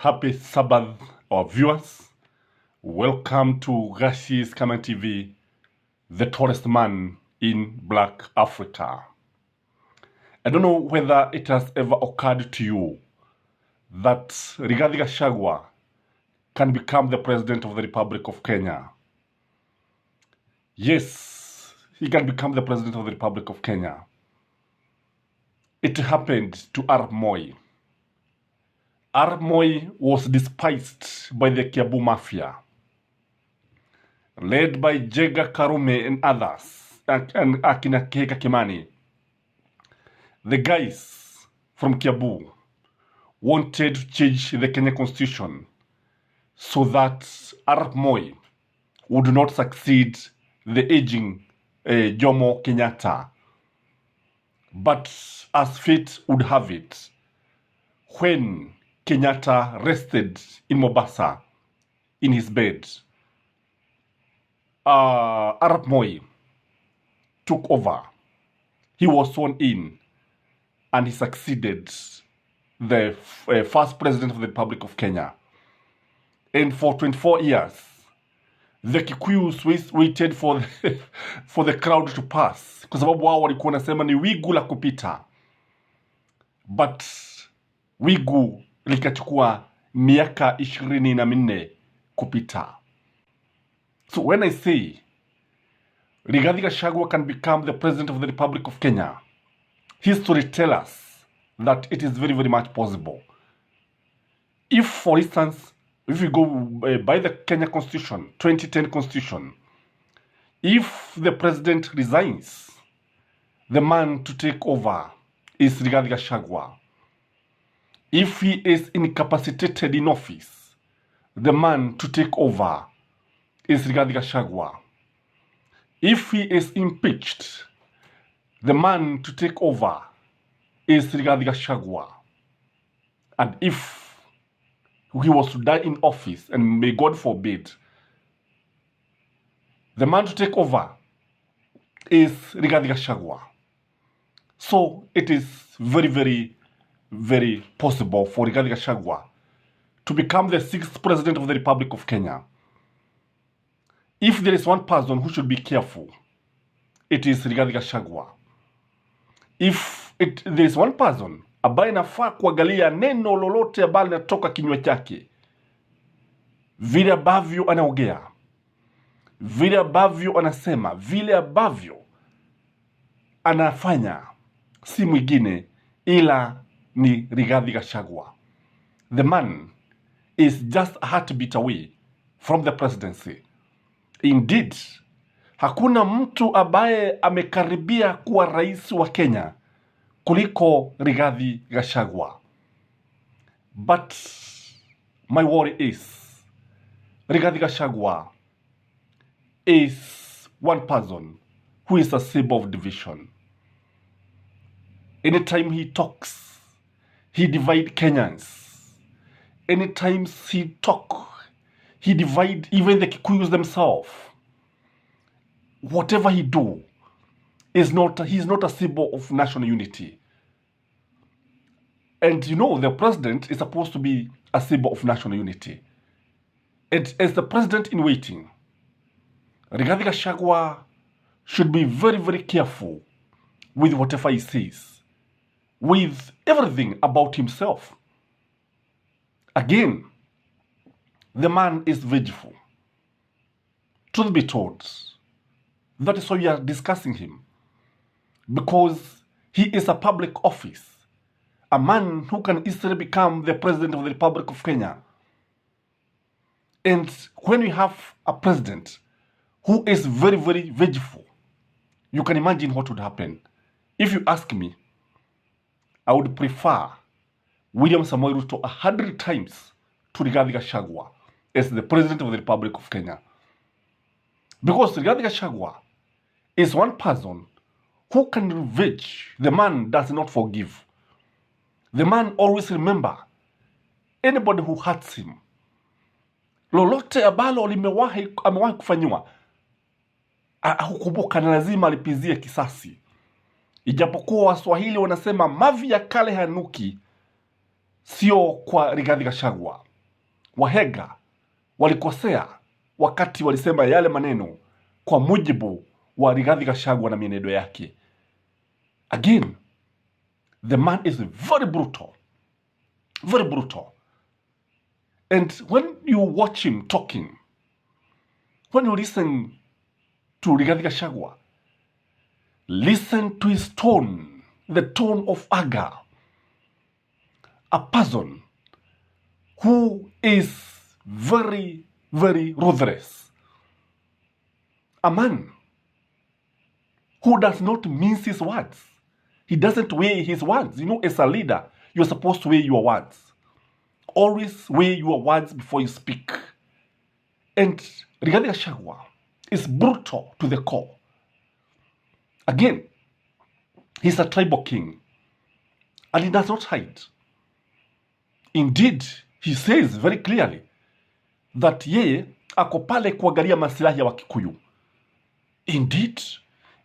Happy Sabbath, our viewers. Welcome to Gachagwa's Comment TV, the tallest man in Black Africa. I don't know whether it has ever occurred to you that Rigathi Gachagua can become the president of the Republic of Kenya. Yes, he can become the president of the Republic of Kenya. It happened to Arap Moi. Arap Moi was despised by the Kiambu Mafia, led by Jega Karume and others, and Akina Keka Kimani. The guys from Kiambu wanted to change the Kenya Constitution so that Arap Moi would not succeed the aging Jomo Kenyatta. But as fate would have it, when Kenyatta rested in Mombasa in his bed, Arap Moi took over. He was sworn in and he succeeded the first president of the Republic of Kenya. And for 24 years, the Kikuyus waited for the crowd to pass, kwa sababu wao walikuwa nasema ni wigu la kupita. But wigu likachukua miaka 24 kupita. So when I say Rigathi Gachagua can become the president of the Republic of Kenya, history tells us that it is very, very much possible. If, for instance, if we go by the Kenya Constitution, 2010 Constitution, if the president resigns, the man to take over is Rigathi Gachagua. If he is incapacitated in office, the man to take over is Rigathi Gachagua. If he is impeached, the man to take over is Rigathi Gachagua. And if he was to die in office, and may God forbid, the man to take over is Rigathi Gachagua. So it is very, very, very possible for Rigathi Gachagua to become the 6th president of the Republic of Kenya. If there is one person who should be careful, it is Rigathi Gachagua. If there is one person ambaye nafaa kuangalia neno lolote ambalo linatoka kinywa chake, vile ambavyo anaongea, vile ambavyo anasema, vile ambavyo anafanya, si mwingine ila ni Rigathi Gachagua. The man is just a heartbeat away from the presidency. Indeed, hakuna mtu ambaye amekaribia kuwa rais wa Kenya kuliko Rigathi Gachagua. But my worry is Rigathi Gachagua is one person who is a symbol of division. Anytime he talks, he divides Kenyans. Anytime he talks, he divides even the Kikuyus themselves. Whatever he do, he's not a symbol of national unity. And you know, the president is supposed to be a symbol of national unity. And as the president in waiting, Rigathi Gachagua should be very, very careful with whatever he says, with everything about himself. Again, the man is vengeful. Truth be told, that is why we are discussing him. Because he is a public office. A man who can easily become the president of the Republic of Kenya. And when we have a president who is very, very vengeful, you can imagine what would happen. If you ask me, I would prefer William Samoei Ruto 100 times to Rigathi Gachagua as the president of the Republic of Kenya. Because Rigathi Gachagua is one person who can revenge. The man does not forgive. The man always remember anybody who hurts him. Lolote ambalo amewahi kufanyiwa, hukumbuka na lazima alipizie kisasi. Ijapokuwa Waswahili wanasema mavi ya kale hanuki, sio kwa Rigathi Gachagua. Wahega walikosea wakati walisema yale maneno kwa mujibu wa Rigathi Gachagua na mienendo yake. Again, the man is very brutal. Very brutal. And when you watch him talking, when you listen to Rigathi Gachagua, listen to his tone, the tone of anger. A person who is very, very ruthless. A man who does not mince his words. He doesn't weigh his words. You know, as a leader, you're supposed to weigh your words. Always weigh your words before you speak. And Rigathi Gachagua is brutal to the core. Again, he's a tribal king. And he does not hide. Indeed, he says very clearly that yeye ako pale kuangalia maslahi ya Wakikuyu. Indeed,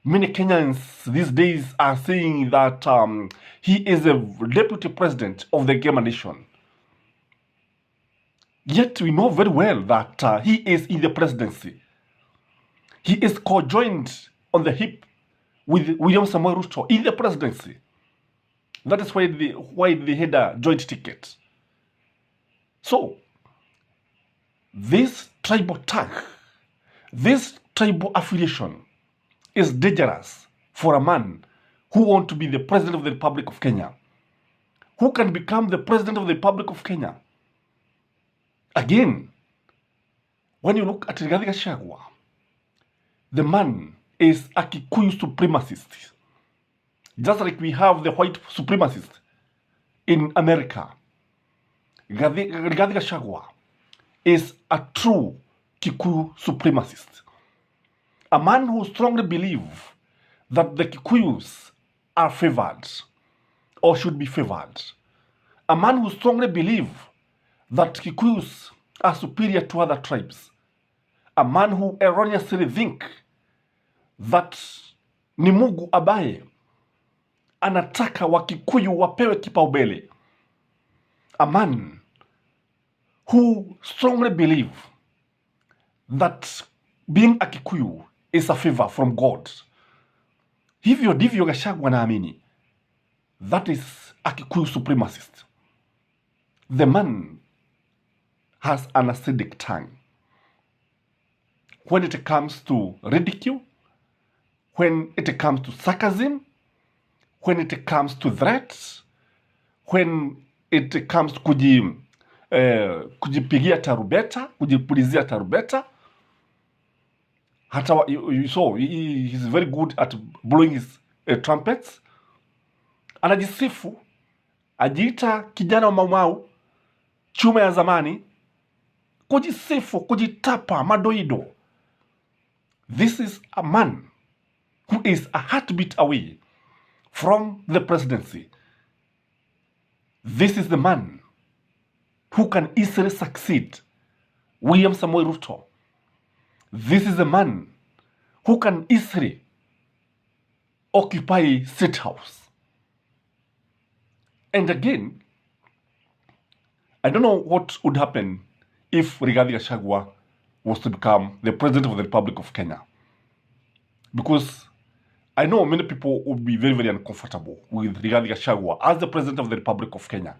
many Kenyans these days are saying that he is a deputy president of the Gema nation. Yet we know very well that he is in the presidency. He is co-joined on the hip with William Samoei Ruto in the presidency. That is why they had a joint ticket. So, this tribal tag, this tribal affiliation is dangerous for a man who wants to be the president of the Republic of Kenya. Who can become the president of the Republic of Kenya? Again, when you look at Rigathi Gachagua, the man is a Kikuyu supremacist. Just like we have the white supremacist in America. Rigathi Gachagua is a true Kikuyu supremacist. A man who strongly believes that the Kikuyus are favored or should be favored. A man who strongly believes that Kikuyus are superior to other tribes. A man who erroneously thinks that ni Mungu abaye anataka Wakikuyu wapewe kipaumbele. A man who strongly believes that being a Kikuyu is a favor from God. Hivyo ndivyo Gachagua naamini. That is a Kikuyu supremacist. The man has an acidic tongue. When it comes to ridicule, when it comes to sarcasm, when it comes to threats, when it comes to kujipigia tarubeta, kujipulizia tarubeta. Hata you saw, he is very good at blowing his trumpets. Anajisifu, ajiita kijana wa Maumau, chuma ya zamani, kujisifu, kujitapa, madoido. This is a man who is a heartbeat away from the presidency. This is the man who can easily succeed William Samoei Ruto. This is the man who can easily occupy State House. And again, I don't know what would happen if Rigathi Gachagua was to become the president of the Republic of Kenya. Because I know many people would be very, very uncomfortable with Rigathi Gachagua as the president of the Republic of Kenya.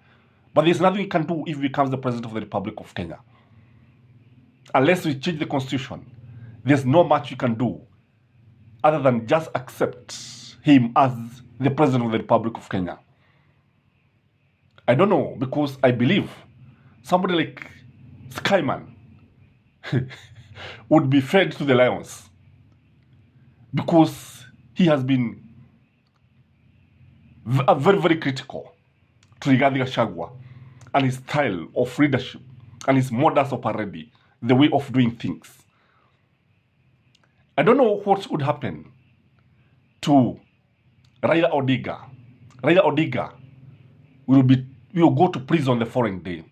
But there's nothing he can do if he becomes the president of the Republic of Kenya. Unless we change the constitution, there's not much we can do other than just accept him as the president of the Republic of Kenya. I don't know, because I believe somebody like Skyman would be fed to the lions, because he has been very, very critical to Rigathi Gachagua and his style of leadership and his modus operandi, the way of doing things. I don't know what would happen to Raila Odinga. Raila Odinga will go to prison the following day.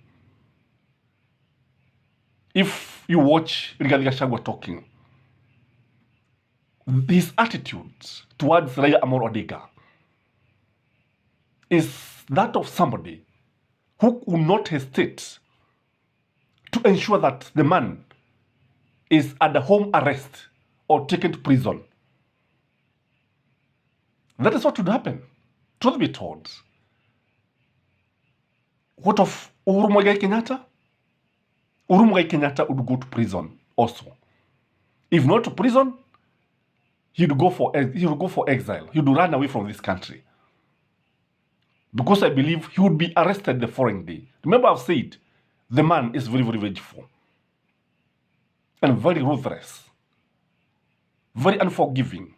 If you watch Rigathi Gachagua talking, his attitude towards Raila Amolo Odinga is that of somebody who will not hesitate to ensure that the man is under home arrest or taken to prison. That is what would happen. Truth be told. What of Uhuru Muigai Kenyatta? Uhuru Muigai Kenyatta would go to prison also. If not to prison, he would go for exile. He would run away from this country. Because I believe he would be arrested the following day. Remember, I've said the man is very, very vengeful and very ruthless, very unforgiving.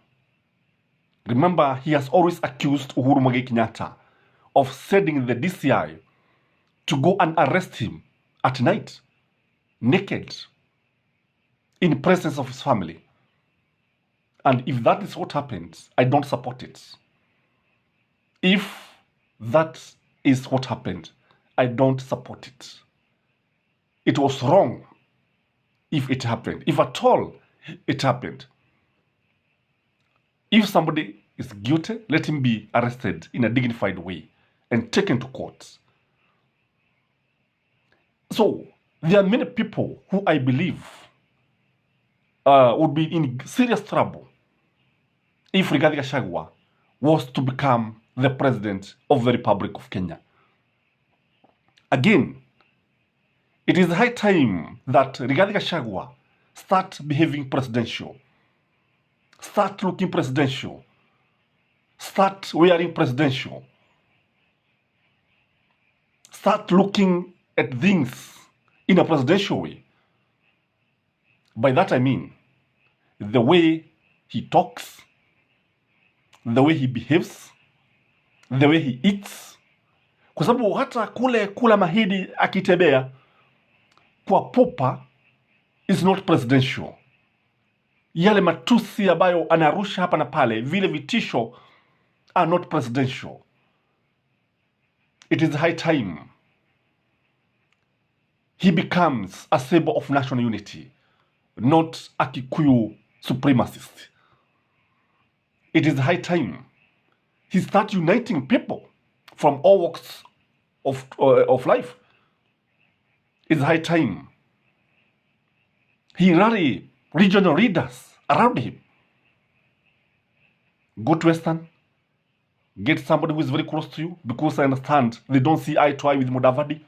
Remember, he has always accused Uhuru Muigai Kenyatta of sending the DCI to go and arrest him at night, naked, in presence of his family. And if that is what happens, I don't support it. If that is what happened, I don't support it. It was wrong if it happened. If at all it happened. If somebody is guilty, let him be arrested in a dignified way and taken to court. So, there are many people who I believe would be in serious trouble if Rigathi Gachagua was to become the president of the Republic of Kenya. Again, it is high time that Rigathi Gachagua start behaving presidential, start looking presidential, start wearing presidential, start looking at things in a presidential way. By that I mean the way he talks, the way he behaves, the way he eats. Kwa sababu hata kula mahidi akitembea kwa popa is not presidential. Yale matusi ambayo anarusha hapa na pale, vile vitisho are not presidential. It is high time he becomes a symbol of national unity, not a Kikuyu supremacist. It is high time he starts uniting people from all walks of life. It's high time he rally regional leaders around him. Go to Western, get somebody who is very close to you, because I understand they don't see eye to eye with Mudavadi.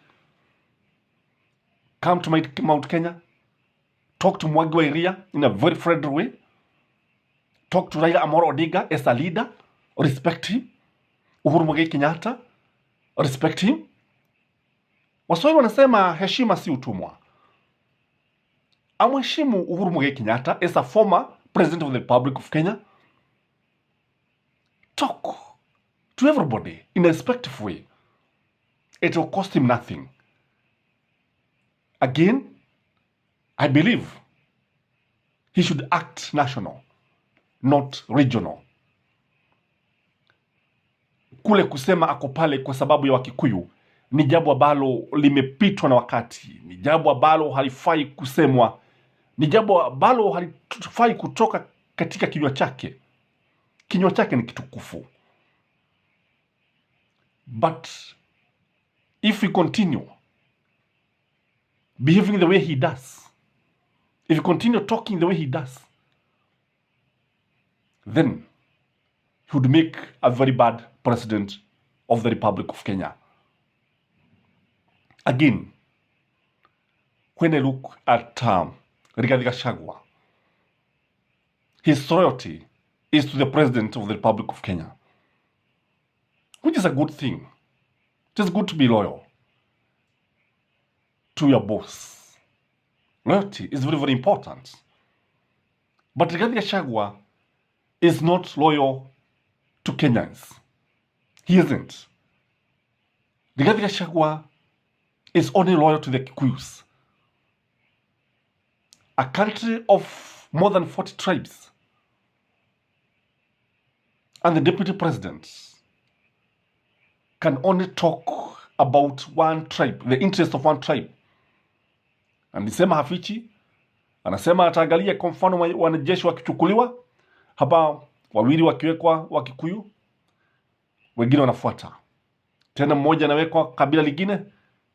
Come to Mount Kenya, talk to Mwangi wa Iria in a very friendly way. Talk to Raila Amolo Odinga as a leader, respect him. Uhuru Muigai Kenyatta, respect him. Waswahili wanasema heshima si utumwa. Amheshimu Uhuru Muigai Kenyatta as a former president of the Republic of Kenya. Talk to everybody in a respectful way. It will cost him nothing. Again, I believe he should act national, not regional. Kule kusema ako pale kwa sababu ya Wakikuyu ni jambo ambalo limepitwa na wakati, ni jambo ambalo halifai kusemwa, ni jambo ambalo halifai kutoka katika kinywa chake. Kinywa chake ni kitukufu. But if we continue behaving the way he does, if we continue talking the way he does, then he would make a very bad president of the Republic of Kenya. Again, when I look at Rigathi Gachagua, his loyalty is to the president of the Republic of Kenya, which is a good thing. It is good to be loyal to your boss. Loyalty is very, very important. But Rigathi Gachagua is not loyal to Kenyans. He isn't. Rigathi Gachagua is only loyal to the Kikuyus. A country of more than 40 tribes. And the deputy president can only talk about one tribe, the interest of one tribe. Anasema hafichi, anasema ataangalia kwa mfano wanajeshi wakichukuliwa, hapa wawili wakiwekwa Wakikuyu, wengine wanafuata. Tena mmoja anawekwa kabila lingine,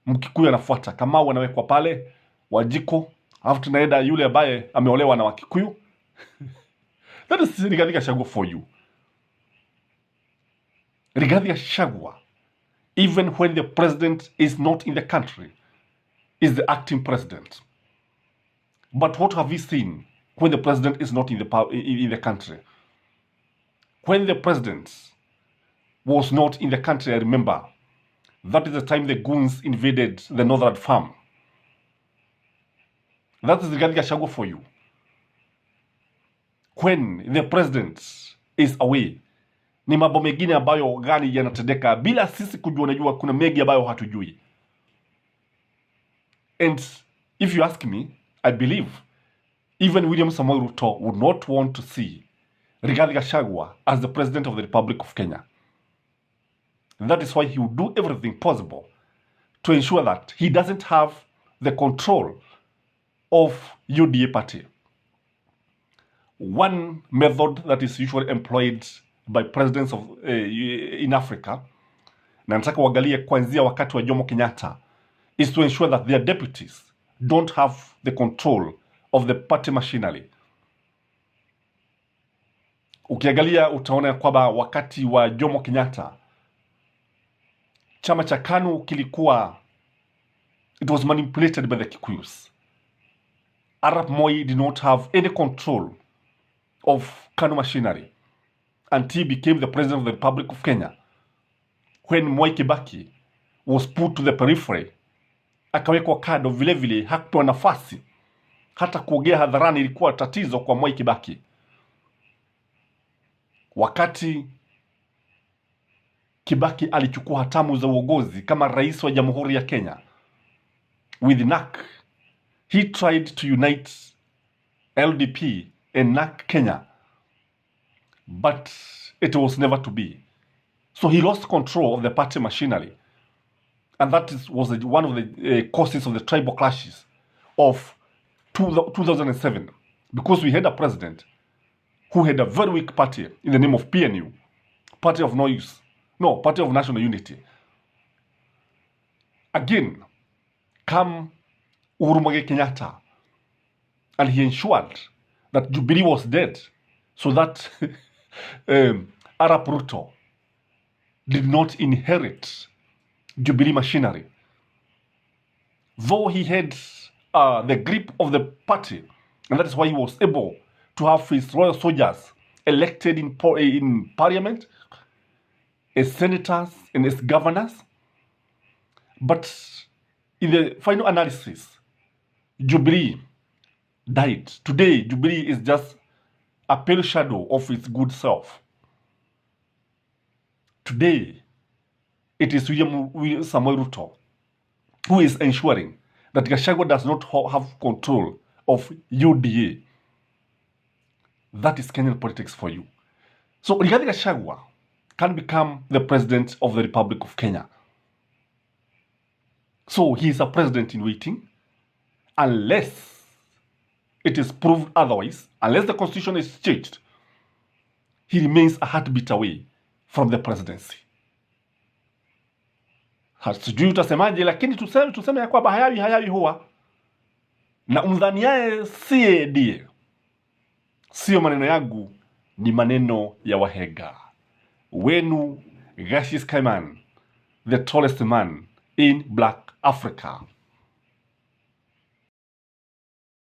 Mkikuyu anafuata. Kamau anawekwa pale, Wajiko, alafu tunaenda yule ambaye ameolewa na Wakikuyu. That is Rigathi Gachagua for you. Rigathi Gachagua, even when the president is not in the country, is the acting president. But what have we seen when the president is not in the country? When the president was not in the country, I remember, that is the time the goons invaded the northern farm. That is Rigathi Gachagua for you. When the president is away, ni mambo mengine ambayo gani yanatendeka bila sisi kujua. Najua kuna mengi ambayo hatujui. And if you ask me, I believe even William Samoei Ruto would not want to see Rigathi Gachagua as the president of the Republic of Kenya. And that is why he would do everything possible to ensure that he doesn't have the control of UDA party. One method that is usually employed by presidents of in Africa, na nataka uangalie kuanzia wakati wa Jomo Kenyatta, is to ensure that their deputies don't have the control of the party machinery. Ukiangalia utaona kwamba wakati wa Jomo Kenyatta, chama cha KANU kilikuwa, it was manipulated by the Kikuyus. Arap Moi did not have any control of KANU machinery until he became the president of the Republic of Kenya. When Mwai Kibaki was put to the periphery, akawekwa kando, vile vile hakupewa nafasi. Hata kuongea hadharani ilikuwa tatizo kwa Mwai Kibaki. Wakati Kibaki alichukua hatamu za uongozi kama rais wa Jamhuri ya Kenya, with NAK, he tried to unite LDP and NAK Kenya, but it was never to be. So he lost control of the party machinery, and that was one of the causes of the tribal clashes of 2007, because we had a president who had a very weak party in the name of PNU, Party of Party of National Unity. Again, come Uhuru Muigai Kenyatta, and he ensured that Jubilee was dead, so that Arap Ruto did not inherit Jubilee machinery. Though he had the grip of the party, and that is why he was able to have his royal soldiers elected in parliament, as senators and as governors. But in the final analysis, Jubilee died. Today, Jubilee is just a pale shadow of its good self. Today, it is William Samoei Ruto who is ensuring that Gachagua does not have control of UDA. That is Kenyan politics for you. So Rigathi Gachagua can become the president of the Republic of Kenya. So he is a president in waiting, unless it is proved otherwise, unless the constitution is changed. He remains a heartbeat away from the presidency. Sijui utasemaje, lakini tuseme ya kwamba hayawi huwa na umdhaniaye siye ndiye. Sio maneno yangu, ni maneno ya wahega wenu. Gachis Kaiman, the tallest man in Black Africa.